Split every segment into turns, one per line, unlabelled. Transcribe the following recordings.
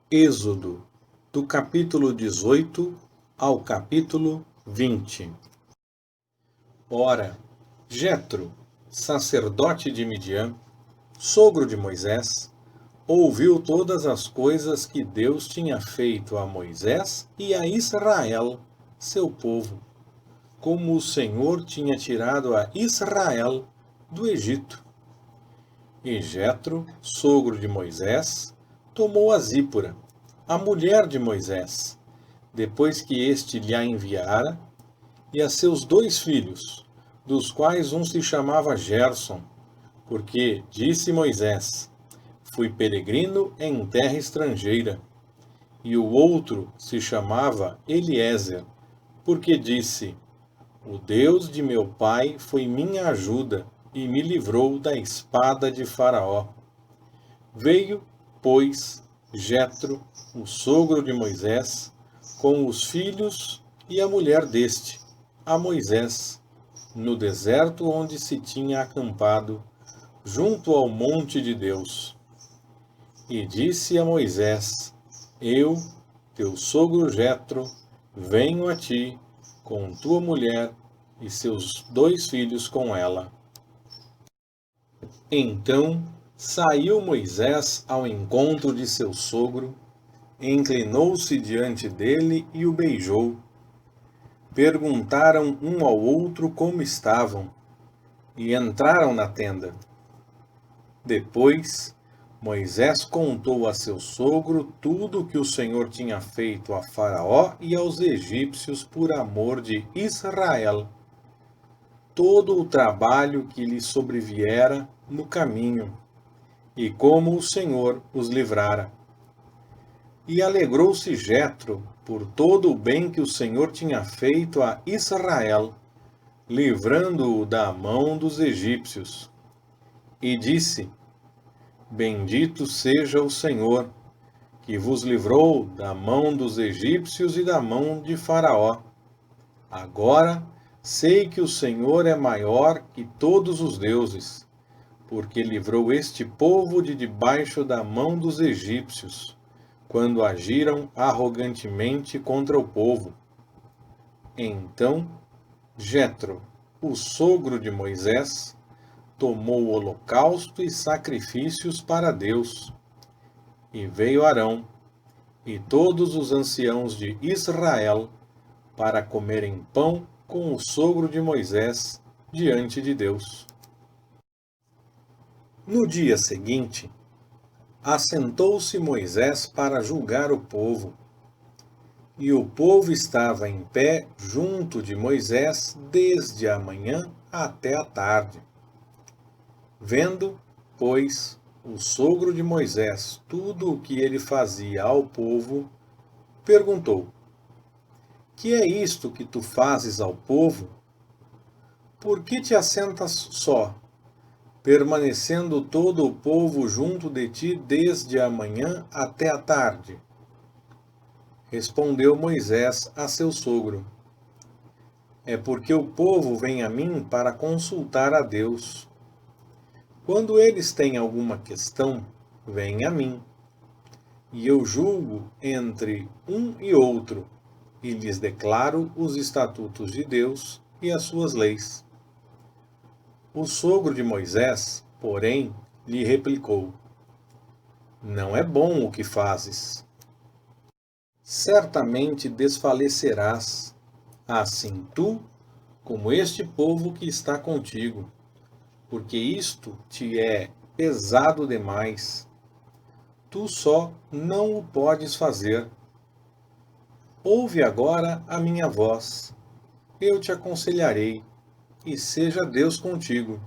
Êxodo, do capítulo 18 ao capítulo 20. Ora, Jetro, sacerdote de Midian, sogro de Moisés, ouviu todas as coisas que Deus tinha feito a Moisés e a Israel, seu povo, como o Senhor tinha tirado a Israel do Egito. E Jetro, sogro de Moisés, tomou a Zípora, a mulher de Moisés, depois que este lhe a enviara, e a seus 2 filhos, dos quais um se chamava Gerson, porque, disse Moisés, fui peregrino em terra estrangeira, e o outro se chamava Eliezer, porque disse, o Deus de meu pai foi minha ajuda e me livrou da espada de Faraó. Veio, pois, Jetro, o sogro de Moisés, com os filhos e a mulher deste, a Moisés, no deserto onde se tinha acampado, junto ao monte de Deus. E disse a Moisés, eu, teu sogro Jetro, venho a ti, com tua mulher e seus 2 filhos com ela. Então saiu Moisés ao encontro de seu sogro, inclinou-se diante dele e o beijou. Perguntaram um ao outro como estavam, e entraram na tenda. Depois, Moisés contou a seu sogro tudo o que o Senhor tinha feito a Faraó e aos egípcios por amor de Israel, todo o trabalho que lhe sobreviera no caminho, e como o Senhor os livrara. E alegrou-se Jetro por todo o bem que o Senhor tinha feito a Israel, livrando-o da mão dos egípcios. E disse, bendito seja o Senhor, que vos livrou da mão dos egípcios e da mão de Faraó. Agora sei que o Senhor é maior que todos os deuses, porque livrou este povo de debaixo da mão dos egípcios, quando agiram arrogantemente contra o povo. Então, Jetro, o sogro de Moisés, tomou o holocausto e sacrifícios para Deus. E veio Arão e todos os anciãos de Israel para comerem pão com o sogro de Moisés diante de Deus. No dia seguinte, assentou-se Moisés para julgar o povo. E o povo estava em pé junto de Moisés desde a manhã até a tarde. Vendo, pois, o sogro de Moisés tudo o que ele fazia ao povo, perguntou: Que é isto que tu fazes ao povo? Por que te assentas só, permanecendo todo o povo junto de ti desde a manhã até a tarde? Respondeu Moisés a seu sogro: É porque o povo vem a mim para consultar a Deus. Quando eles têm alguma questão, vêm a mim, e eu julgo entre um e outro, e lhes declaro os estatutos de Deus e as suas leis. O sogro de Moisés, porém, lhe replicou: Não é bom o que fazes. Certamente desfalecerás, assim tu, como este povo que está contigo, porque isto te é pesado demais. Tu só não o podes fazer. Ouve agora a minha voz. Eu te aconselharei, e seja Deus contigo.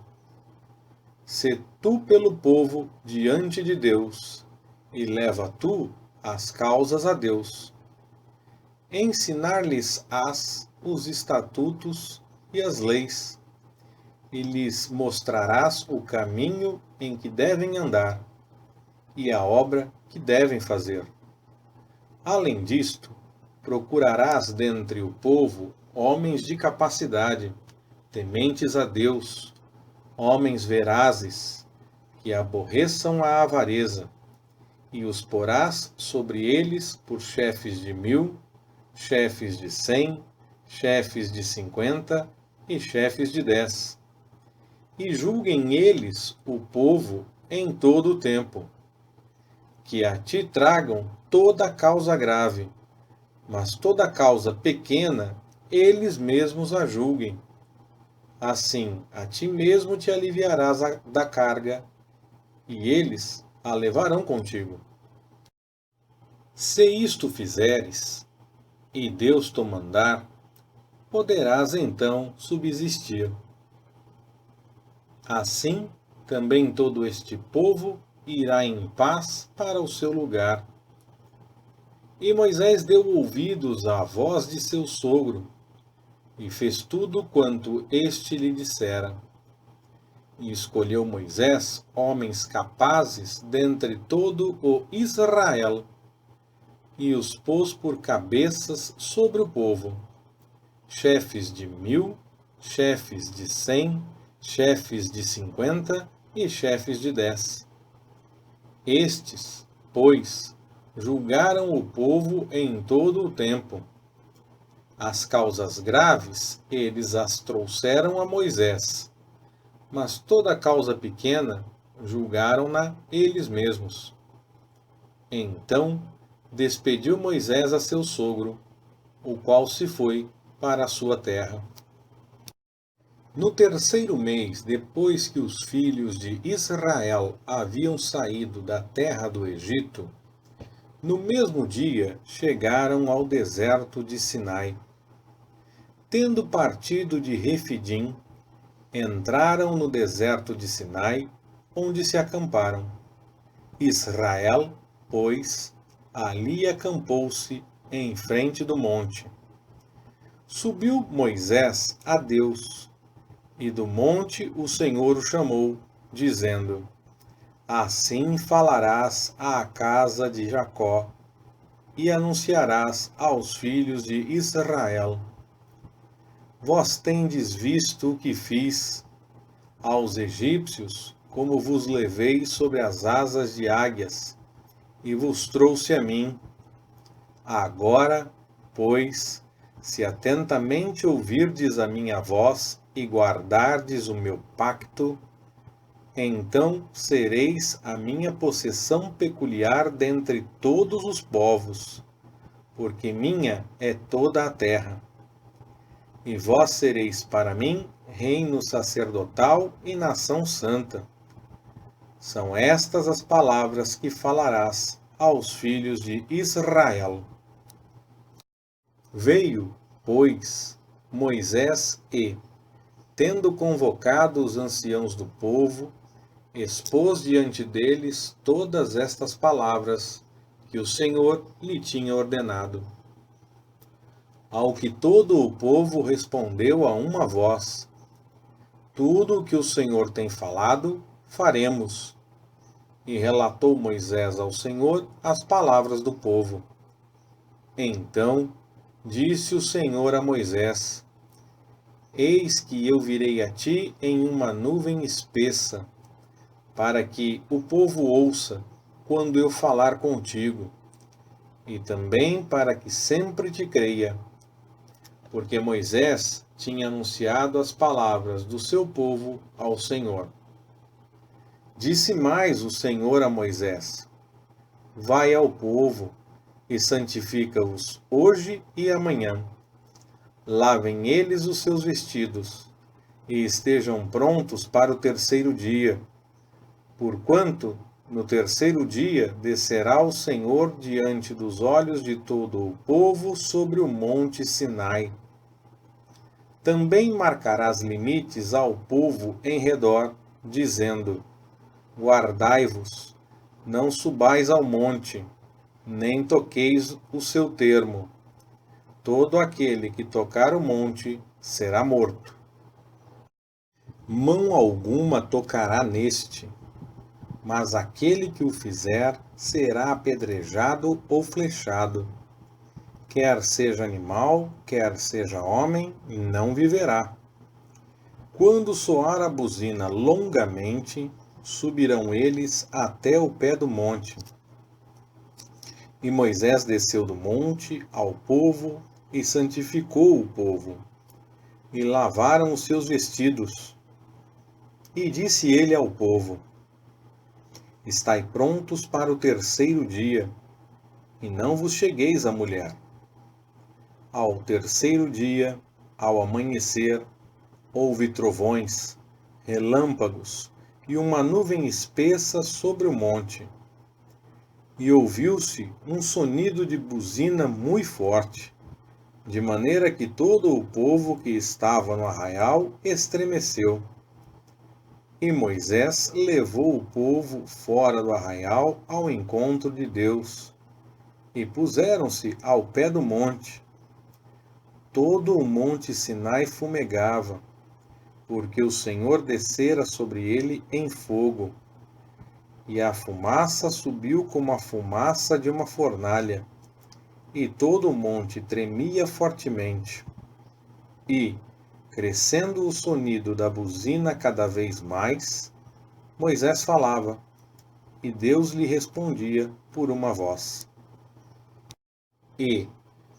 Sê tu pelo povo diante de Deus, e leva tu as causas a Deus. Ensinar-lhes-ás os estatutos e as leis, e lhes mostrarás o caminho em que devem andar, e a obra que devem fazer. Além disto, procurarás dentre o povo homens de capacidade, tementes a Deus, homens verazes, que aborreçam a avareza, e os porás sobre eles por chefes de 1000, chefes de 100, chefes de 50 e chefes de 10. E julguem eles o povo em todo o tempo, que a ti tragam toda causa grave, mas toda causa pequena eles mesmos a julguem. Assim, a ti mesmo te aliviarás da carga, e eles a levarão contigo. Se isto fizeres, e Deus te mandar, poderás então subsistir. Assim, também todo este povo irá em paz para o seu lugar. E Moisés deu ouvidos à voz de seu sogro, e fez tudo quanto este lhe dissera. E escolheu Moisés homens capazes dentre todo o Israel, e os pôs por cabeças sobre o povo, chefes de 1000, chefes de 100, chefes de 50 e chefes de 10. Estes, pois, julgaram o povo em todo o tempo. As causas graves eles as trouxeram a Moisés, mas toda causa pequena julgaram-na eles mesmos. Então despediu Moisés a seu sogro, o qual se foi para a sua terra. No terceiro mês, depois que os filhos de Israel haviam saído da terra do Egito, no mesmo dia chegaram ao deserto de Sinai. Tendo partido de Refidim, entraram no deserto de Sinai, onde se acamparam. Israel, pois, ali acampou-se em frente do monte. Subiu Moisés a Deus, e do monte o Senhor o chamou, dizendo: Assim falarás à casa de Jacó, e anunciarás aos filhos de Israel: Vós tendes visto o que fiz aos egípcios, como vos levei sobre as asas de águias, e vos trouxe a mim. Agora, pois, se atentamente ouvirdes a minha voz e guardardes o meu pacto, então sereis a minha possessão peculiar dentre todos os povos, porque minha é toda a terra. E vós sereis para mim reino sacerdotal e nação santa. São estas as palavras que falarás aos filhos de Israel. Veio, pois, Moisés e, tendo convocado os anciãos do povo, expôs diante deles todas estas palavras que o Senhor lhe tinha ordenado. Ao que todo o povo respondeu a uma voz: Tudo o que o Senhor tem falado, faremos. E relatou Moisés ao Senhor as palavras do povo. Então disse o Senhor a Moisés: Eis que eu virei a ti em uma nuvem espessa, para que o povo ouça quando eu falar contigo, e também para que sempre te creia. Porque Moisés tinha anunciado as palavras do seu povo ao Senhor. Disse mais o Senhor a Moisés: Vai ao povo e santifica-os hoje e amanhã. Lavem eles os seus vestidos e estejam prontos para o terceiro dia, porquanto no terceiro dia descerá o Senhor diante dos olhos de todo o povo sobre o monte Sinai. Também marcarás limites ao povo em redor, dizendo: Guardai-vos, não subais ao monte, nem toqueis o seu termo. Todo aquele que tocar o monte será morto. Mão alguma tocará neste, mas aquele que o fizer será apedrejado ou flechado. Quer seja animal, quer seja homem, não viverá. Quando soar a buzina longamente, subirão eles até o pé do monte. E Moisés desceu do monte ao povo e santificou o povo, e lavaram os seus vestidos. E disse ele ao povo: Estai prontos para o terceiro dia, e não vos chegueis à mulher. Ao terceiro dia, ao amanhecer, houve trovões, relâmpagos e uma nuvem espessa sobre o monte. E ouviu-se um sonido de buzina muito forte, de maneira que todo o povo que estava no arraial estremeceu. E Moisés levou o povo fora do arraial ao encontro de Deus, e puseram-se ao pé do monte. Todo o monte Sinai fumegava, porque o Senhor descera sobre ele em fogo, e a fumaça subiu como a fumaça de uma fornalha, e todo o monte tremia fortemente. E, crescendo o sonido da buzina cada vez mais, Moisés falava, e Deus lhe respondia por uma voz. E,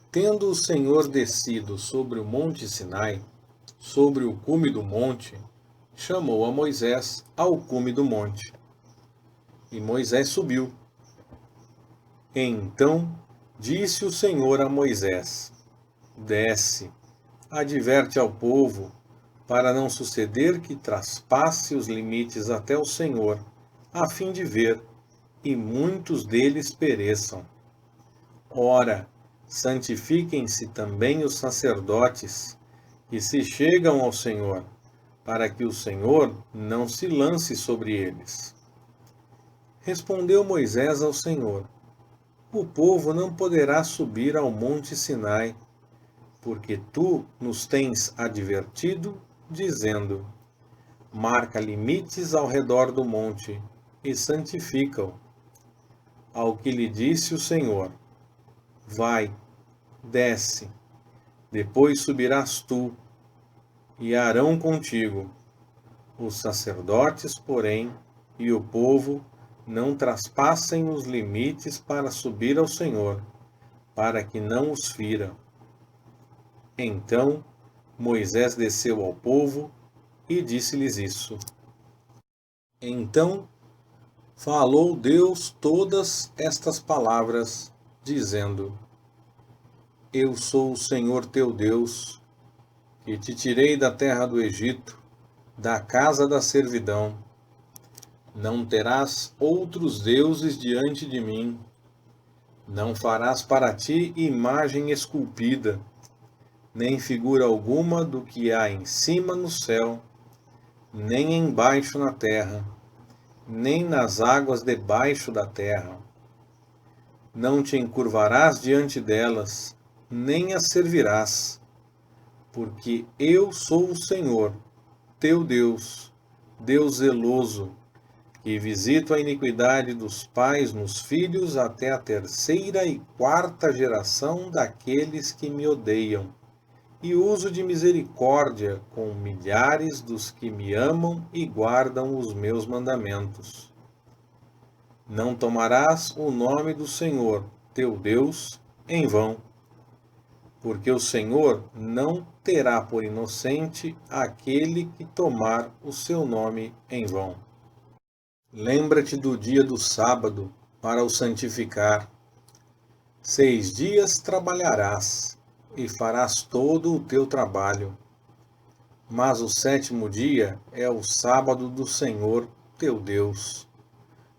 tendo o Senhor descido sobre o monte Sinai, sobre o cume do monte, chamou a Moisés ao cume do monte. E Moisés subiu. Então disse o Senhor a Moisés: Desce, adverte ao povo, para não suceder que traspasse os limites até o Senhor, a fim de ver, e muitos deles pereçam. Ora, santifiquem-se também os sacerdotes, que se chegam ao Senhor, para que o Senhor não se lance sobre eles. Respondeu Moisés ao Senhor: O povo não poderá subir ao monte Sinai, porque tu nos tens advertido, dizendo: Marca limites ao redor do monte e santifica-o. Ao que lhe disse o Senhor: Vai, desce, depois subirás tu, e Arão contigo. Os sacerdotes, porém, e o povo não traspassem os limites para subir ao Senhor, para que não os fira. Então Moisés desceu ao povo e disse-lhes isso. Então falou Deus todas estas palavras, dizendo: Eu sou o Senhor teu Deus, que te tirei da terra do Egito, da casa da servidão. Não terás outros deuses diante de mim. Não farás para ti imagem esculpida, nem figura alguma do que há em cima no céu, nem embaixo na terra, nem nas águas debaixo da terra. Não te encurvarás diante delas, nem as servirás, porque eu sou o Senhor, teu Deus, Deus zeloso, que visito a iniquidade dos pais nos filhos até a terceira e quarta geração daqueles que me odeiam, e uso de misericórdia com milhares dos que me amam e guardam os meus mandamentos. Não tomarás o nome do Senhor, teu Deus, em vão, porque o Senhor não terá por inocente aquele que tomar o seu nome em vão. Lembra-te do dia do sábado, para o santificar. 6 dias trabalharás, e farás todo o teu trabalho. Mas o 7º dia é o sábado do Senhor, teu Deus.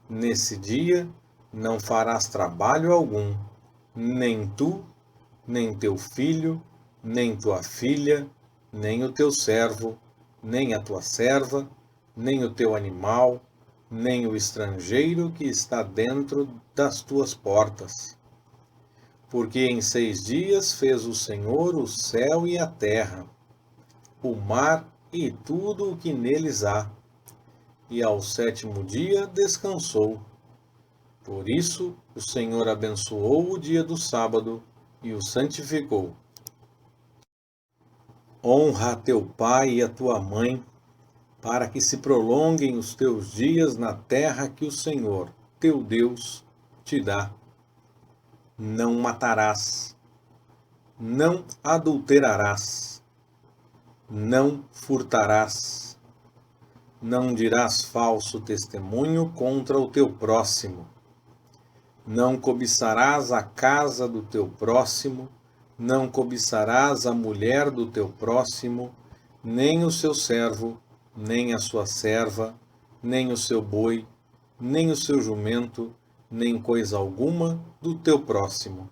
Nesse dia não farás trabalho algum, nem tu, nem teu filho, nem tua filha, nem o teu servo, nem a tua serva, nem o teu animal, nem o estrangeiro que está dentro das tuas portas. Porque em 6 dias fez o Senhor o céu e a terra, o mar e tudo o que neles há, e ao 7º dia descansou. Por isso o Senhor abençoou o dia do sábado e o santificou. Honra a teu pai e a tua mãe, para que se prolonguem os teus dias na terra que o Senhor, teu Deus, te dá. não matarás, não adulterarás, não furtarás, não dirás falso testemunho contra o teu próximo, não cobiçarás a casa do teu próximo, não cobiçarás a mulher do teu próximo, nem o seu servo, nem a sua serva, nem o seu boi, nem o seu jumento, nem coisa alguma do teu próximo.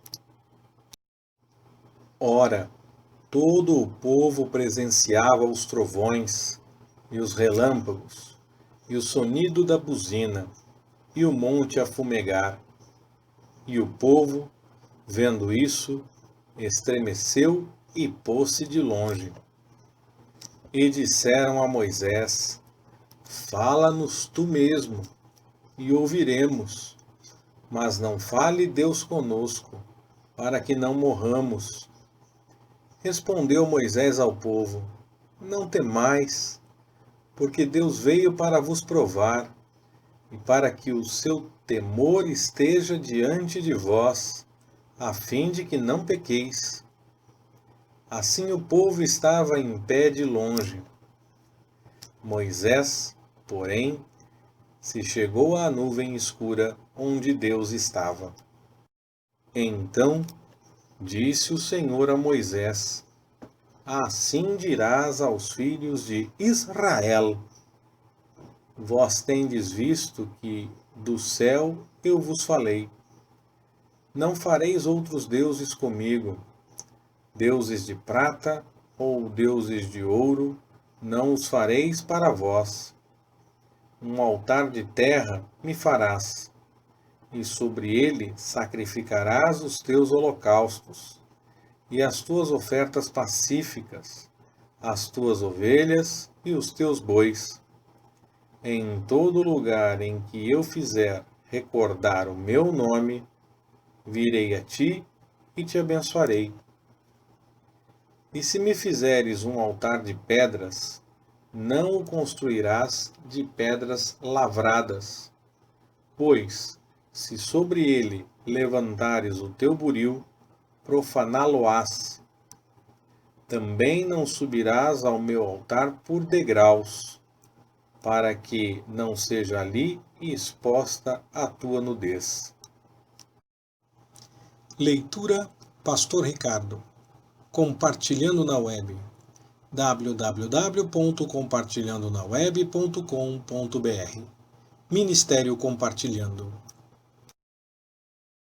Ora, todo o povo presenciava os trovões, e os relâmpagos, e o sonido da buzina, e o monte a fumegar. E o povo, vendo isso, estremeceu e pôs-se de longe. E disseram a Moisés: Fala-nos tu mesmo, e ouviremos, mas não fale Deus conosco, para que não morramos. Respondeu Moisés ao povo: Não temais, porque Deus veio para vos provar, e para que o seu temor esteja diante de vós, a fim de que não pequeis. Assim o povo estava em pé de longe. Moisés, porém, se chegou à nuvem escura onde Deus estava. Então disse o Senhor a Moisés: Assim dirás aos filhos de Israel: Vós tendes visto que do céu eu vos falei. Não fareis outros deuses comigo, deuses de prata ou deuses de ouro, não os fareis para vós. Um altar de terra me farás, e sobre ele sacrificarás os teus holocaustos, e as tuas ofertas pacíficas, as tuas ovelhas e os teus bois. Em todo lugar em que eu fizer recordar o meu nome, virei a ti e te abençoarei. E se me fizeres um altar de pedras, não o construirás de pedras lavradas, pois, se sobre ele levantares o teu buril, profaná-lo-ás. Também não subirás ao meu altar por degraus, para que não seja ali exposta a tua nudez. Leitura Pastor Ricardo. Compartilhando na web. www.compartilhandonaweb.com.br. Ministério Compartilhando.